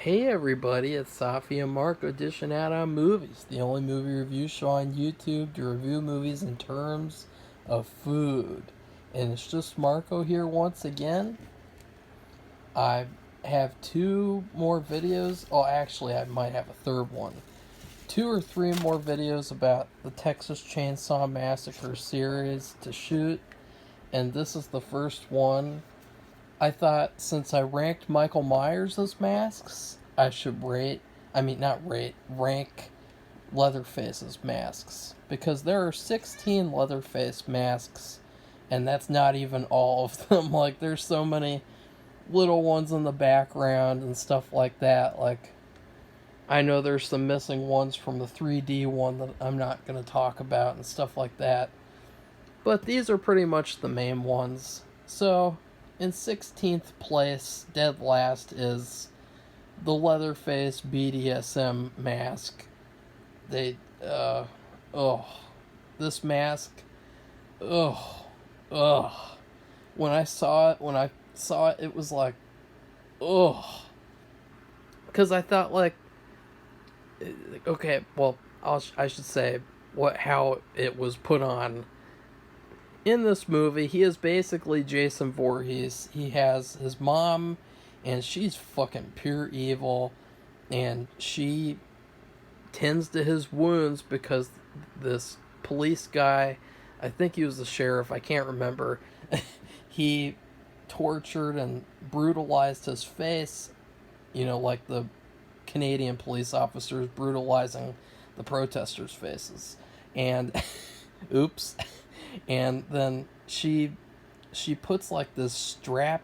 Hey everybody, it's Safi and Marco dishing out on movies, the only movie review show on YouTube to review movies in terms of food. And it's just Marco here once again. I have two more videos. Oh, actually, I might have a third one. Two or three more videos about the Texas Chainsaw Massacre series to shoot. And this is the first one. I thought since I ranked Michael Myers' masks, I should rank Leatherface's masks. Because there are 16 Leatherface masks, and that's not even all of them. Like, there's so many little ones in the background and stuff like that. Like, I know there's some missing ones from the 3D one that I'm not going to talk about and stuff like that. But these are pretty much the main ones. So, in 16th place, dead last, is the Leatherface BDSM mask. This mask, When I saw it, it was like, because I thought like, okay, well, I should say how it was put on. In this movie, he is basically Jason Voorhees. He has his mom, and she's fucking pure evil, and she tends to his wounds because this police guy, I think he was the sheriff, I can't remember, he tortured and brutalized his face, like the Canadian police officers brutalizing the protesters' faces. And, oops. And then she puts like this strap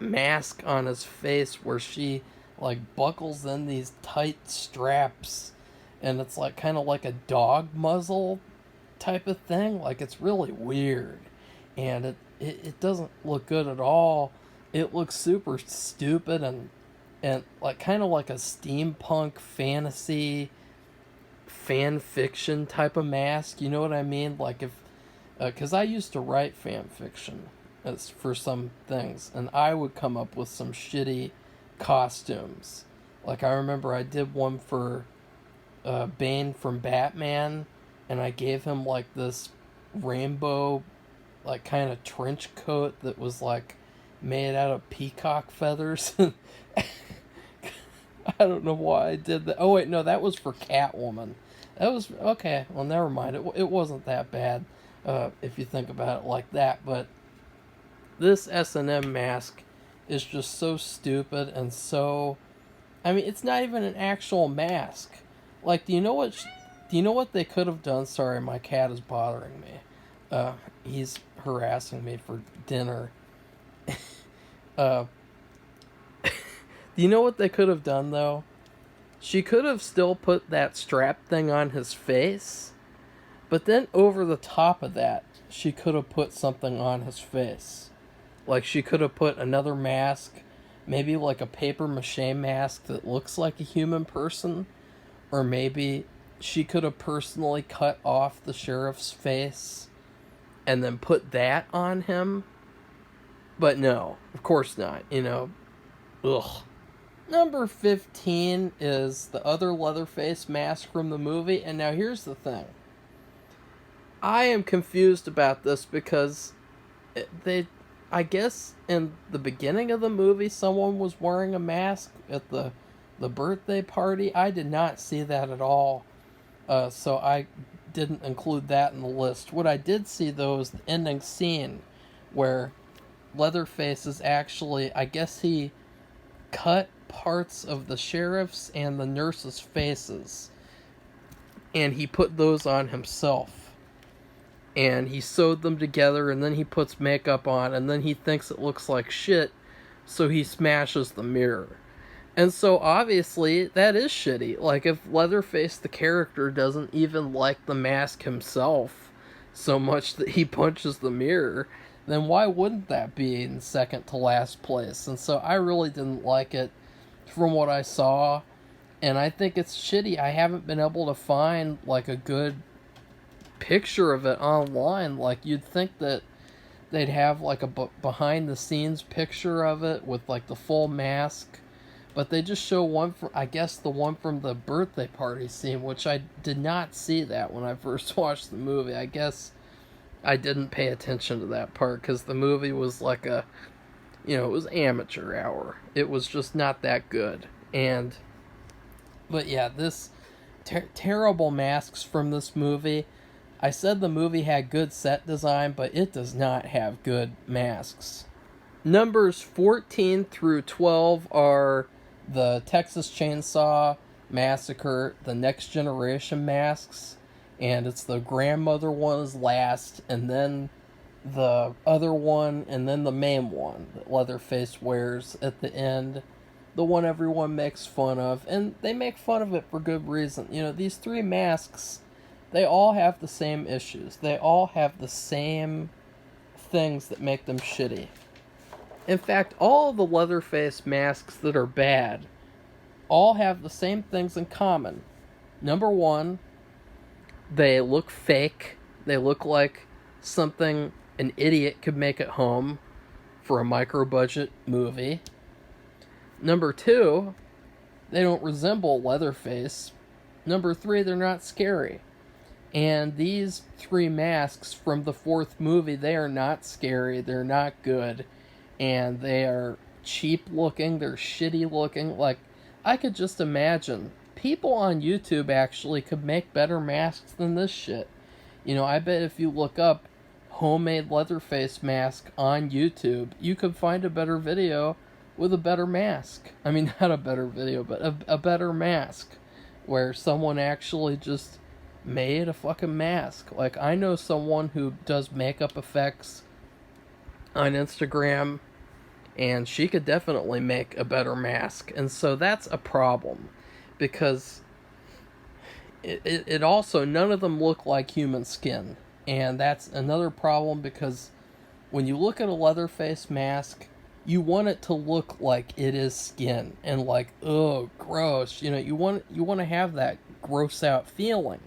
mask on his face where she like buckles in these tight straps, and it's like kind of like a dog muzzle type of thing. Like, it's really weird, and it doesn't look good at all. It looks super stupid and like kind of like a steampunk fantasy fan fiction type of mask, you know what I mean? Like, if because I used to write fan fiction as for some things, and I would come up with some shitty costumes. Like, I remember I did one for Bane from Batman, and I gave him like this rainbow, like, kind of trench coat that was like made out of peacock feathers. I don't know why I did that. Oh wait, no, that was for Catwoman. That was okay. Well, never mind. It wasn't that bad, if you think about it like that. But this S&M mask is just so stupid and so. I mean, it's not even an actual mask. Like, do you know what? Do you know what they could have done? Sorry, my cat is bothering me. He's harassing me for dinner. Do you know what they could have done, though? She could have still put that strap thing on his face, but then over the top of that, she could have put something on his face. Like, she could have put another mask, maybe like a paper mache mask that looks like a human person, or maybe she could have personally cut off the sheriff's face and then put that on him. But no, of course not, Ugh. Number 15 is the other Leatherface mask from the movie, and now here's the thing. I am confused about this because I guess in the beginning of the movie, someone was wearing a mask at the birthday party. I did not see that at all, so I didn't include that in the list. What I did see, though, is the ending scene where Leatherface is actually, I guess he cut parts of the sheriff's and the nurse's faces, and he put those on himself, and he sewed them together, and then he puts makeup on, and then he thinks it looks like shit, so he smashes the mirror. And so obviously that is shitty. Like, if Leatherface the character doesn't even like the mask himself so much that he punches the mirror, then why wouldn't that be in second to last place? And so I really didn't like it from what I saw, and I think it's shitty. I haven't been able to find like a good picture of it online. Like, you'd think that they'd have like a behind the scenes picture of it with like the full mask But they just show one from, I guess, the one from the birthday party scene, which I did not see that when I first watched the movie. I guess I didn't pay attention to that part because the movie was like a, it was amateur hour. It was just not that good. But yeah, this terrible masks from this movie. I said the movie had good set design, but it does not have good masks. Numbers 14 through 12 are the Texas Chainsaw Massacre, the Next Generation masks, and it's the grandmother one is last, and then the other one, and then the main one that Leatherface wears at the end, the one everyone makes fun of, and they make fun of it for good reason. These three masks, they all have the same issues. They all have the same things that make them shitty. In fact, all of the Leatherface masks that are bad all have the same things in common. Number one, they look fake. They look like something an idiot could make at home for a micro-budget movie. Number two, they don't resemble Leatherface. Number three, they're not scary. And these three masks from the fourth movie, they are not scary. They're not good. And they are cheap looking, they're shitty looking. Like, I could just imagine people on YouTube actually could make better masks than this shit. I bet if you look up homemade Leatherface mask on YouTube, you could find a better video with a better mask. I mean, not a better video, but a better mask, where someone actually just made a fucking mask. Like, I know someone who does makeup effects on Instagram, and she could definitely make a better mask. And so that's a problem, because it also, none of them look like human skin. And that's another problem, because when you look at a Leatherface mask, you want it to look like it is skin, and like, oh, gross. You want to have that gross out feeling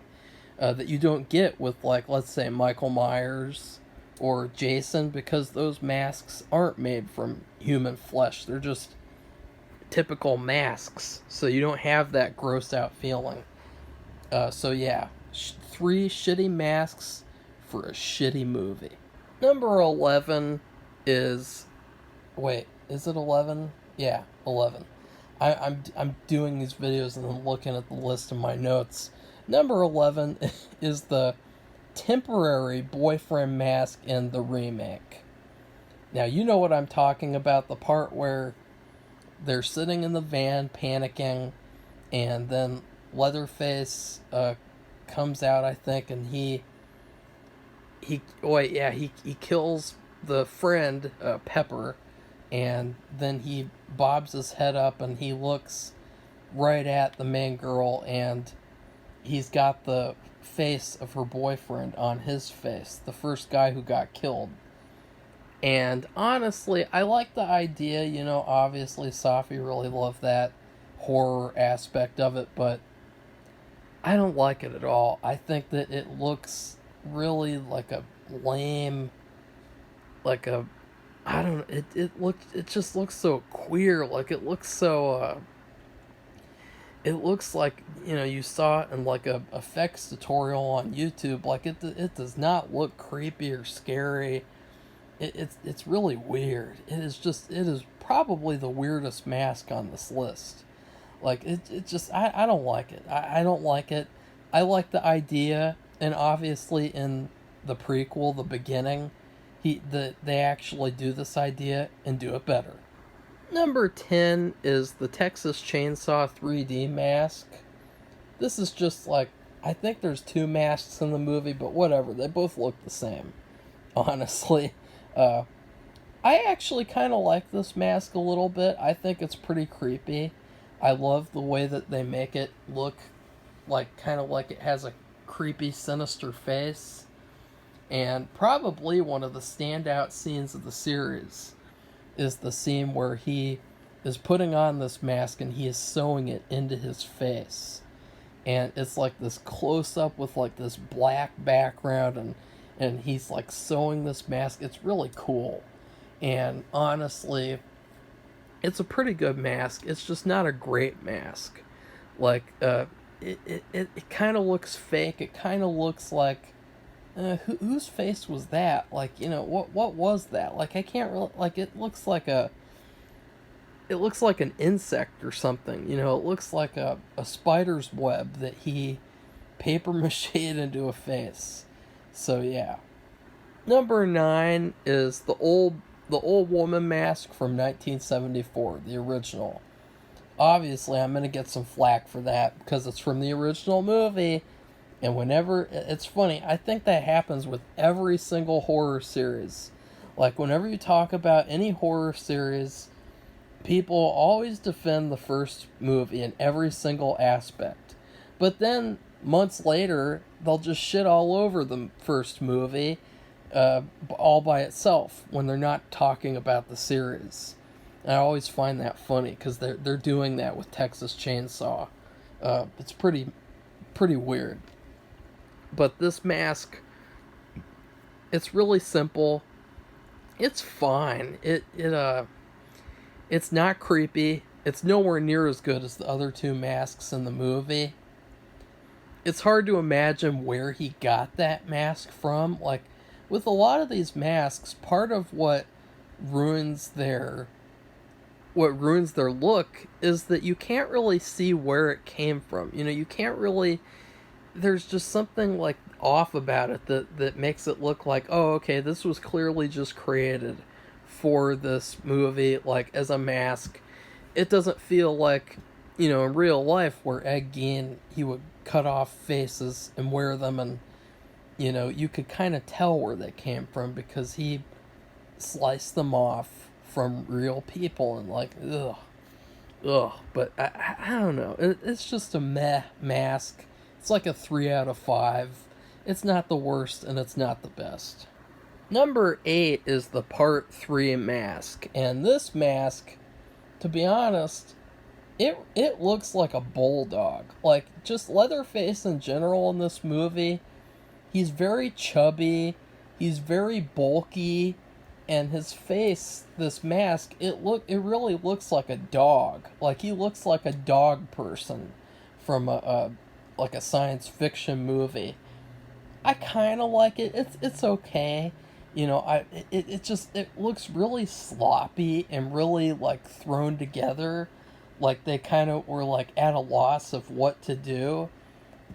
that you don't get with, like, let's say Michael Myers or Jason, because those masks aren't made from human flesh. They're just typical masks, so you don't have that gross out feeling. So yeah, 3 shitty masks for a shitty movie. Number 11 is... Wait, is it 11? Yeah, 11. I'm doing these videos and I'm looking at the list of my notes. Number 11 is the temporary boyfriend mask in the remake. Now, you know what I'm talking about, the part where they're sitting in the van panicking, and then Leatherface comes out, I think, and he kills the friend, Pepper, and then he bobs his head up and he looks right at the main girl, and he's got the face of her boyfriend on his face, the first guy who got killed. And honestly, I like the idea. Obviously Safi really loved that horror aspect of it, but I don't like it at all. I think that it looks really like a lame, like a, I don't know, it just looks so queer. Like, it looks so, it looks like, you saw it in like a effects tutorial on YouTube. Like, it does not look creepy or scary. It's really weird. It is probably the weirdest mask on this list. Like, it just, I don't like it. I don't like it. I like the idea, and obviously in the prequel, the beginning, they actually do this idea and do it better. Number 10 is the Texas Chainsaw 3D mask. This is just like, I think there's 2 masks in the movie, but whatever, they both look the same, honestly. I actually kind of like this mask a little bit. I think it's pretty creepy. I love the way that they make it look like, kind of like it has a creepy, sinister face. And probably one of the standout scenes of the series is the scene where he is putting on this mask and he is sewing it into his face. And it's like this close-up with like this black background, and he's like sewing this mask. It's really cool. And honestly, It's a pretty good mask. It's just not a great mask. Like, it kind of looks fake. It kind of looks like, whose face was that? Like, what was that? Like, I can't really, like, it looks like an insect or something. It looks like a spider's web that he paper mache'd into a face. So yeah. Number 9 is the old woman mask from 1974, the original. Obviously, I'm gonna get some flack for that because it's from the original movie. And whenever it's funny, I think that happens with every single horror series. Like whenever you talk about any horror series, people always defend the first movie in every single aspect. But then months later, they'll just shit all over the first movie, all by itself when they're not talking about the series. And I always find that funny because they're doing that with Texas Chainsaw. It's pretty weird. But this mask, it's really simple. It's fine. It's not creepy. It's nowhere near as good as the other two masks in the movie. It's hard to imagine where he got that mask from. Like, with a lot of these masks, part of what ruins their look is that you can't really see where it came from. You can't really, there's just something like off about it that makes it look like, oh, okay, this was clearly just created for this movie, like as a mask. It doesn't feel like, in real life where Ed Gein, he would cut off faces and wear them, and you could kind of tell where they came from because he sliced them off from real people, and like, ugh. But I don't know. It's just a meh mask. It's like a 3 out of 5. It's not the worst, and it's not the best. Number 8 is the Part 3 mask, and this mask, to be honest, it looks like a bulldog. Like, just Leatherface in general in this movie, he's very chubby, he's very bulky, and his face, this mask, it really looks like a dog. Like, he looks like a dog person from a science fiction movie. I kind of like it. It's okay. It looks really sloppy and really like thrown together. Like they kind of were like at a loss of what to do.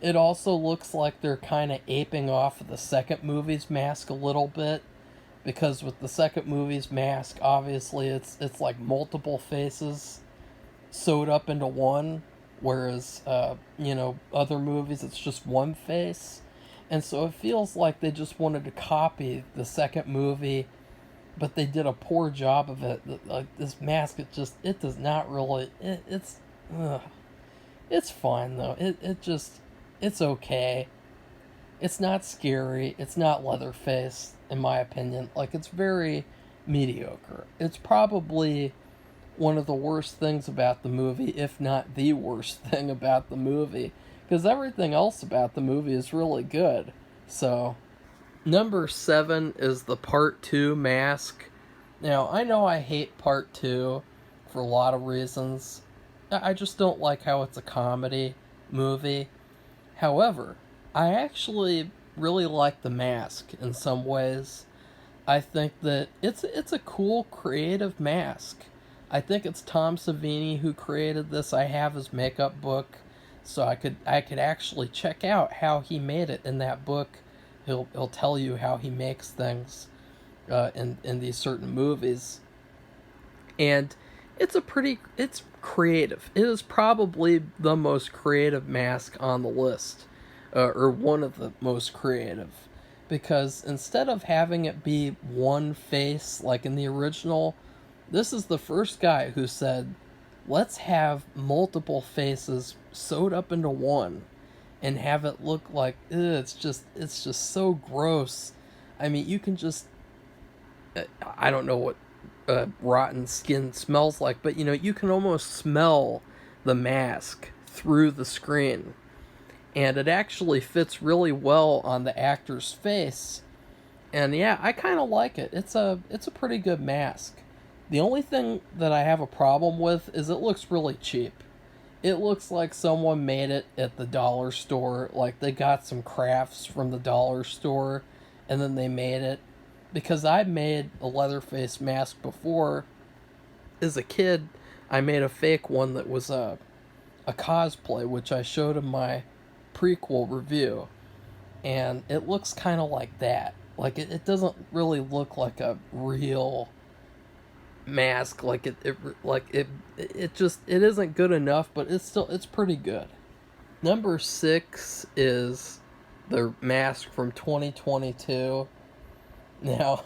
It also looks like they're kind of aping off of the second movie's mask a little bit, because with the second movie's mask, obviously it's like multiple faces sewed up into one, whereas other movies it's just one face. And so it feels like they just wanted to copy the second movie, but they did a poor job of it. Like this mask, it does not really. It's fine though. It's okay. It's not scary. It's not Leatherface, in my opinion. Like, it's very mediocre. It's probably one of the worst things about the movie, if not the worst thing about the movie, because everything else about the movie is really good. So, number 7 is the Part 2 mask. Now, I know I hate Part 2 for a lot of reasons. I just don't like how it's a comedy movie. However, I actually really like the mask in some ways. I think that it's a cool, creative mask. I think it's Tom Savini who created this. I have his makeup book, so I could actually check out how he made it in that book. He'll tell you how he makes things in these certain movies, and it's creative. It is probably the most creative mask on the list, or one of the most creative, because instead of having it be one face like in the original, this is the first guy who said, let's have multiple faces sewed up into one and have it look like, it's just so gross. I mean, you can just, I don't know what rotten skin smells like, but you can almost smell the mask through the screen, and it actually fits really well on the actor's face. And yeah, I kind of like it. It's a pretty good mask. The only thing that I have a problem with is it looks really cheap. It looks like someone made it at the dollar store. Like they got some crafts from the dollar store and then they made it. Because I made a Leatherface mask before. As a kid, I made a fake one that was a cosplay, which I showed in my prequel review. And it looks kind of like that. Like it doesn't really look like a real mask. Like it isn't good enough, but it's pretty good. Number 6 is the mask from 2022. Now,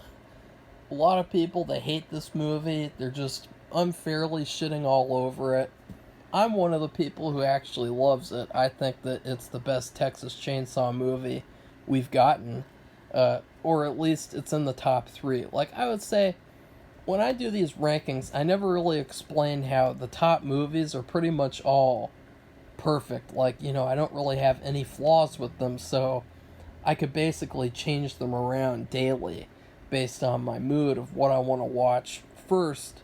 a lot of people, they hate this movie. They're just unfairly shitting all over it. I'm one of the people who actually loves it. I think that it's the best Texas Chainsaw movie we've gotten. Or at least it's in the top 3. Like, I would say, when I do these rankings, I never really explain how the top movies are pretty much all perfect. Like, I don't really have any flaws with them, so I could basically change them around daily based on my mood of what I want to watch first.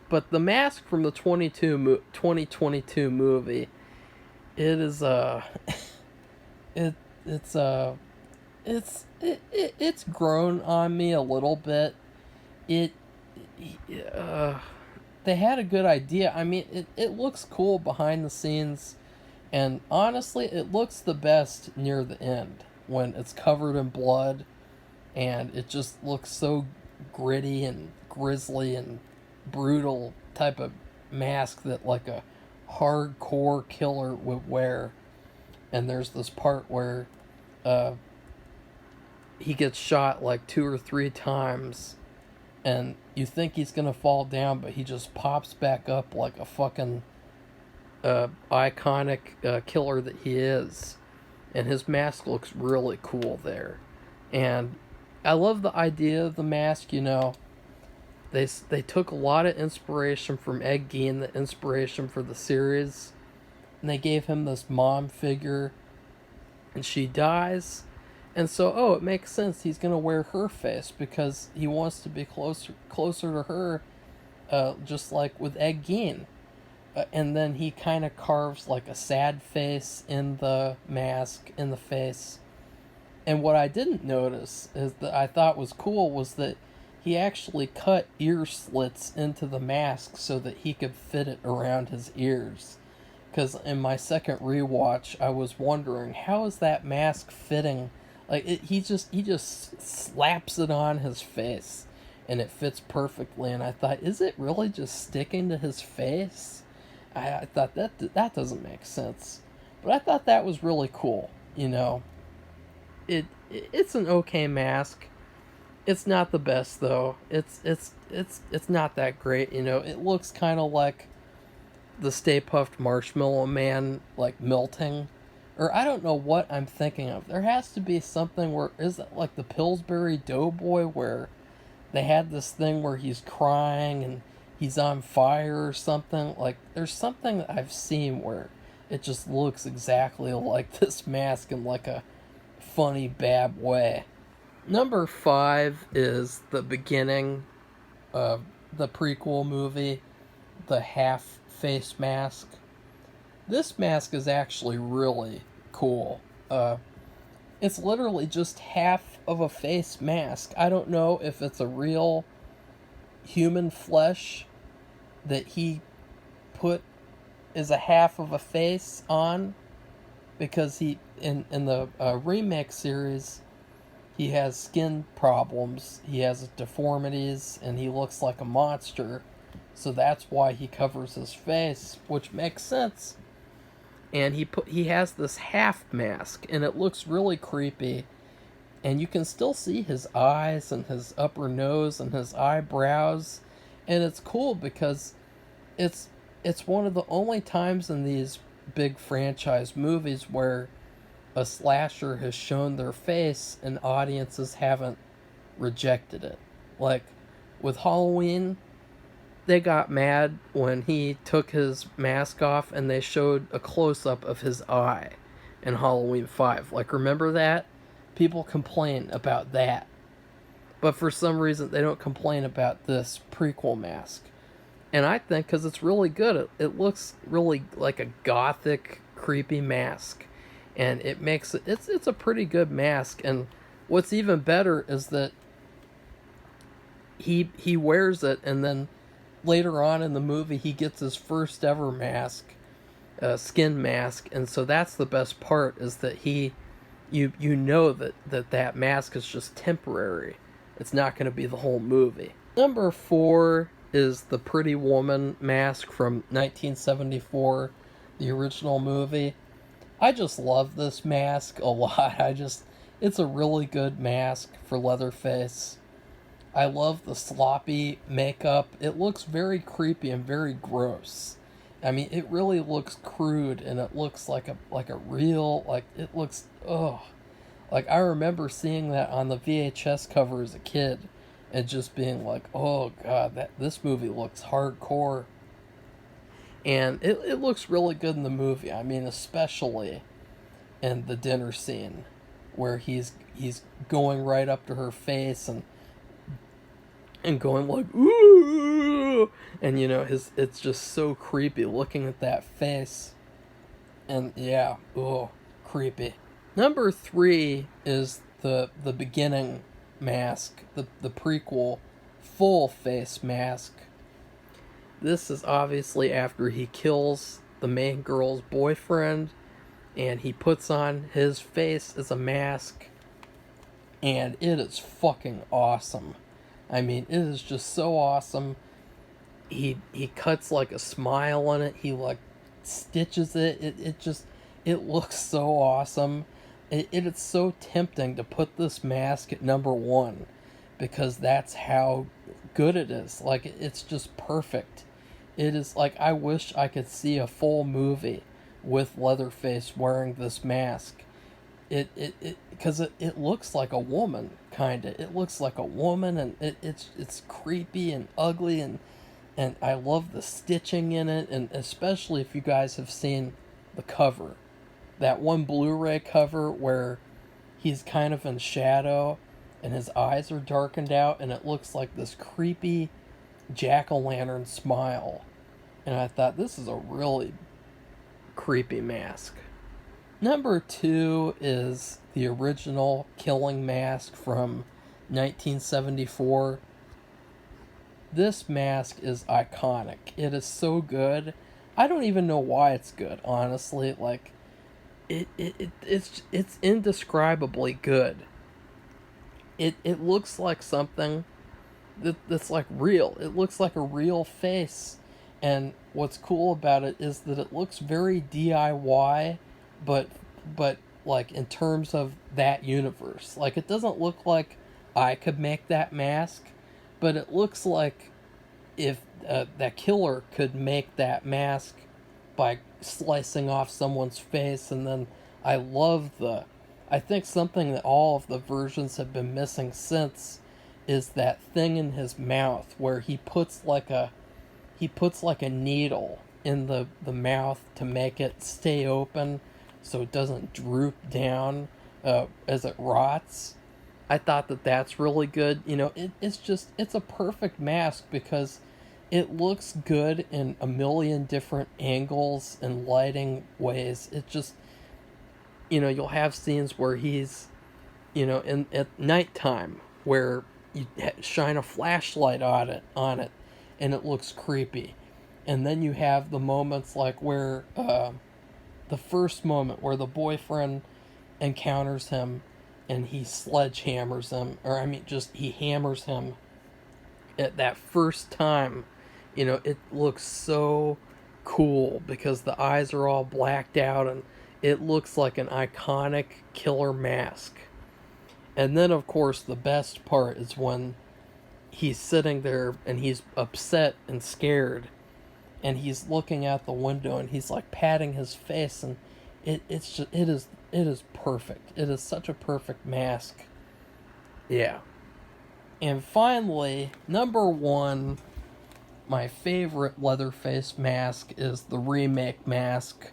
But the mask from the 2022 movie, it is it's grown on me a little bit. It they had a good idea. I mean, it looks cool behind the scenes, and honestly, it looks the best near the end when it's covered in blood, and it just looks so gritty and grisly and brutal type of mask that like a hardcore killer would wear. And there's this part where he gets shot like 2 or 3 times, and you think he's gonna fall down, but he just pops back up like a fucking iconic killer that he is. And his mask looks really cool there. And I love the idea of the mask. They took a lot of inspiration from Ed Gein, the inspiration for the series, and they gave him this mom figure, and she dies, and so it makes sense he's gonna wear her face because he wants to be closer to her, just like with Ed Gein. And then he kind of carves like a sad face in the mask, in the face. And what I didn't notice is that I thought was cool was that he actually cut ear slits into the mask so that he could fit it around his ears. Because in my second rewatch, I was wondering, how is that mask fitting? Like, he just slaps it on his face, and it fits perfectly. And I thought, is it really just sticking to his face? I thought that doesn't make sense. But I thought that was really cool, It's an okay mask. It's not the best though. It's not that great, It looks kind of like the Stay Puft Marshmallow Man like melting, or I don't know what I'm thinking of. There has to be something where is it like the Pillsbury Doughboy where they had this thing where he's crying and he's on fire or something. Like there's something that I've seen where it just looks exactly like this mask in like a funny bad way. Number 5 is the beginning of the prequel movie, the half face mask. This mask is actually really cool. It's literally just half of a face mask. I don't know if it's a real human flesh that he put as a half of a face on, because he in the remake series he has skin problems, he has deformities, and he looks like a monster, so that's why he covers his face, which makes sense. And he has this half mask, and it looks really creepy, and you can still see his eyes and his upper nose and his eyebrows, and it's cool because it's one of the only times in these big franchise movies where a slasher has shown their face and audiences haven't rejected it. Like with Halloween, they got mad when he took his mask off and they showed a close-up of his eye in Halloween 5. Like, remember that? People complain about that. But for some reason, they don't complain about this prequel mask. And I think because it's really good, it looks really like a gothic, creepy mask. And it makes it's a pretty good mask. And what's even better is that he wears it, and then later on in the movie, he gets his first ever mask, skin mask. And so that's the best part, is that you know that mask is just temporary. It's not going to be the whole movie. Number 4 is the Pretty Woman mask from 1974, the original movie. I just love this mask a lot. It's a really good mask for Leatherface. I love the sloppy makeup. It looks very creepy and very gross. I mean, it really looks crude, and it looks like a real, like, it looks, ugh. Like, I remember seeing that on the VHS cover as a kid and just being like, oh god, this movie looks hardcore. And it looks really good in the movie. I mean, especially in the dinner scene where he's going right up to her face and going like, ooh, and it's just so creepy looking at that face. And yeah, oh, creepy. Number 3 is the beginning mask, the prequel full face mask. This is obviously after he kills the main girl's boyfriend, and he puts on his face as a mask, and it is fucking awesome. I mean, it is just so awesome. He cuts like a smile on it. He like stitches it. It looks so awesome. It's so tempting to put this mask at number 1, because that's how good it is. Like, it's just perfect. It is like, I wish I could see a full movie with Leatherface wearing this mask. Because it looks like a woman, kinda. It looks like a woman, and it's creepy and ugly, and I love the stitching in it, and especially if you guys have seen the cover. That one Blu-ray cover where he's kind of in shadow and his eyes are darkened out, and it looks like this creepy jack-o'-lantern smile. And I thought, this is a really creepy mask. Number 2 is the original Killing mask from 1974. This mask is iconic. It is so good. I don't even know why it's good, honestly. Like, it's indescribably good. It looks like something that's like real. It looks like a real face. And what's cool about it is that it looks very DIY, but like in terms of that universe. Like, it doesn't look like I could make that mask, but it looks like if that killer could make that mask by slicing off someone's face. And then I think something that all of the versions have been missing since is that thing in his mouth where he puts like a needle in the mouth to make it stay open so it doesn't droop down as it rots. I thought that's really good. It's a perfect mask because it looks good in a million different angles and lighting ways. It just, you'll have scenes where he's, at nighttime where you shine a flashlight on it, and it looks creepy. And then you have the moments like where, the first moment where the boyfriend encounters him and he sledgehammers him, he hammers him at that first time. It looks so cool because the eyes are all blacked out, and it looks like an iconic killer mask. And then, of course, the best part is when he's sitting there and he's upset and scared, and he's looking out the window and he's like patting his face, and it is perfect. It is such a perfect mask. Yeah. And finally, number 1, my favorite Leatherface mask is the remake mask,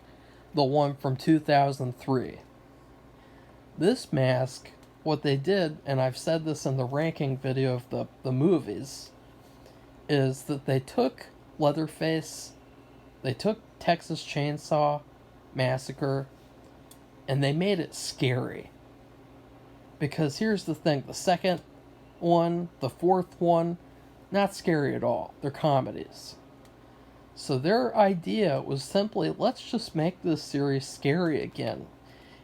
the one from 2003. This mask what they did, and I've said this in the ranking video of the movies, is that they took Leatherface, they took Texas Chainsaw Massacre, and they made it scary. Because here's the thing, the second one, the fourth one, not scary at all. They're comedies. So their idea was simply, let's just make this series scary again.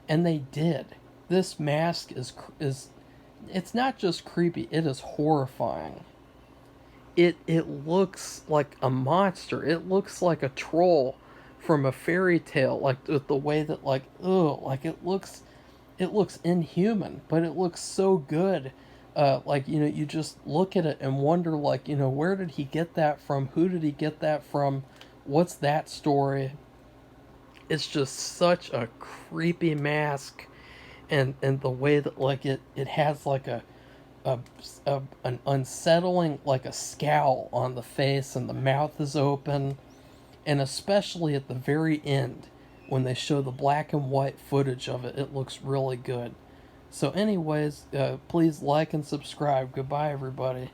And they did. This mask is it's not just creepy, it is horrifying. It looks like a monster. It looks like a troll from a fairy tale, like with the way that it looks inhuman, but it looks so good. You just look at it and wonder, where did he get that from? Who did he get that from? What's that story? It's just such a creepy mask, and the way that it has an unsettling, like a scowl on the face, and the mouth is open, and especially at the very end when they show the black and white footage of it, it looks really good. So anyways, please like and subscribe. Goodbye, everybody.